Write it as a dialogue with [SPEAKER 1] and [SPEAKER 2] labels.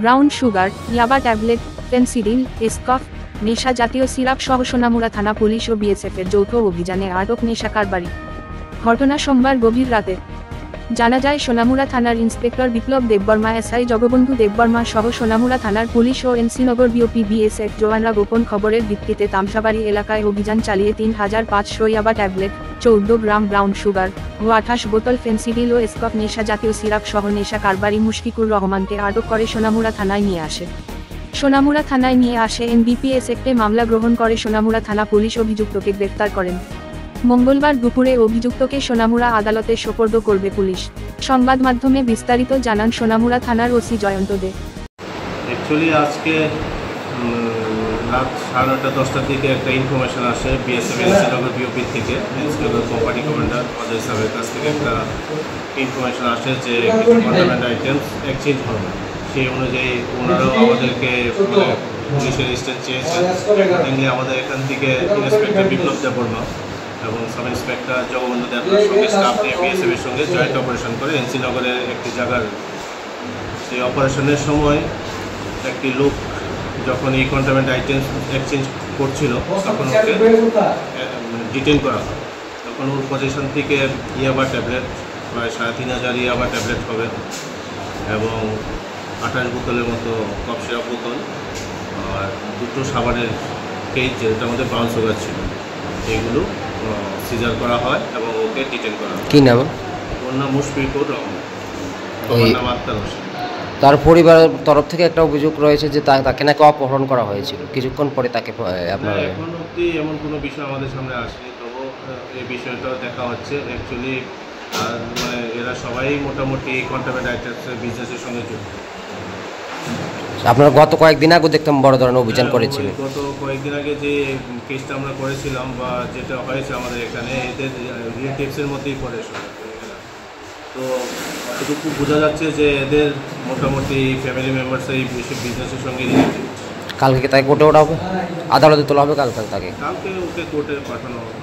[SPEAKER 1] Brown sugar, ইয়াবা tablet, Phensedyl, Eskuf, নেশা জাতীয় সিরাপ সহ সোনামুড়া থানা পুলিশ ও বিএসএফের যৌথ অভিযানে আটক নেশা কারবারি। ঘটনা সোমবার গভীর রাতে। জানা যায় সোনামুড়া থানার ইন্সপেক্টর বিপ্লব দেববর্মা, এসআই জগবন্ধু দেববর্মা সহ সোনামুড়া থানার পুলিশ ও এনসিনগর বিওপি বিএসএফ জওয়ানরা গোপন খবরের ভিত্তিতে তামসাবাড়ি এলাকায় অভিযান চালিয়ে ৩৫০০ ইয়াবা ট্যাবলেট, ১৪ গ্রাম ব্রাউন সুগার ও ২৮ বোতল ফেনসিডিল ও এসকফ নেশা জাতীয় সিরাপ সহ নেশা কারবারি মুশফিকুর রহমানকে আটক করে সোনামুড়া থানায় নিয়ে আসে। সোনামুড়া থানায় নিয়ে আসে এনডিপিএস একটে মামলা গ্রহণ করে সোনামুড়া থানা পুলিশ অভিযুক্তকে গ্রেফতার করেন। মঙ্গলবার দুপুরে অভিযুক্তকে সোনামুড়া আদালতে সোপর্দ করবে পুলিশ। সংবাদ মাধ্যমে বিস্তারিত জানান সোনামুড়া থানার ওসি জয়ন্ত দে।
[SPEAKER 2] অ্যাকচুয়ালি আজকে রাত 9:30-10টার দিকে একটা ইনফরমেশন আসে বিএসএফ এনসিনগর বিওপি থেকে, এনসিনগর কোম্পানি কমান্ডার অজয় সাহেবের কাছ থেকে একটা ইনফরমেশন আসে যে কিছু কন্ট্রাব্যান্ড আইটেমস এক্সচেঞ্জ হবে। সেই অনুযায়ী ওনারাও আমাদেরকে পুলিশের স্টেট চেয়েছেন। অ্যাকর্ডিংলি আমাদের এখান থেকে ইন্সপেক্টর বিপ্লব দেববর্মা এবং সাব ইন্সপেক্টর জগবন্ধু দেববর্মার সঙ্গে স্টাফ নিয়ে বিএসএফের সঙ্গে জয়েন্ট অপারেশন করে এনসিনগরের একটি জায়গার সেই অপারেশনের সময় একটি লোক যখন এই কন্ট্রাব্যান্ড আইটেমস এক্সচেঞ্জ করছিল তখন ওকে ডিটেইন করা হয়। তখন ওর পজিশন থেকে ইয়াবা ট্যাবলেট প্রায় ৩৫০০ ইয়াবা ট্যাবলেট হবে এবং ২৮ বোতলের মতো কফ সিরাপ বোতল আর 2টো সাবানের কেজ যেটার মধ্যে ব্রাউন সুগার ছিল, এইগুলো সিজার করা হয় এবং ওকে ডিটেইন করা হয়।
[SPEAKER 3] কী নাম?
[SPEAKER 2] ওর নাম মুশফিকুর রহমান, ওর নাম আক্তার হোসেন।
[SPEAKER 3] তার পরিবারের তরফ থেকে একটা অভিযোগ রয়েছে যে তাকে নাকি অপহরণ করা হয়েছিল, কিছুক্ষণ পরে তাকে আপনার
[SPEAKER 2] এখন অবধি এমন কোনো বিষয় আমাদের সামনে আসেনি, তবু এই বিষয়টাও দেখা হচ্ছে। অ্যাকচুয়ালি মানে এরা সবাই মোটামুটি কন্ট্রাব্যান্ড আইটেমসের বিজনেসের সঙ্গে যুক্ত।
[SPEAKER 3] আপনারা গত কয়েকদিন আগে দেখতাম বড় ধরনের অভিযান করেছিল।
[SPEAKER 2] গত কয়েকদিন আগে যে কেসটা আমরা করেছিলাম বা যেটা হয়েছে আমাদের এখানে, এদের রিলেটিভসের মধ্যেই পড়ে সবাই। তো এটুকু বোঝা যাচ্ছে যে এদের মোটামুটি ফ্যামিলি মেম্বার্স এই বিজনেসের সঙ্গে রিলেটেড।
[SPEAKER 3] কালকে তাকে কোর্টে ওঠা হবে, আদালতে তোলা হবে কালকে তাকে।
[SPEAKER 2] কালকে ওকে কোর্টে পাঠানো হবে।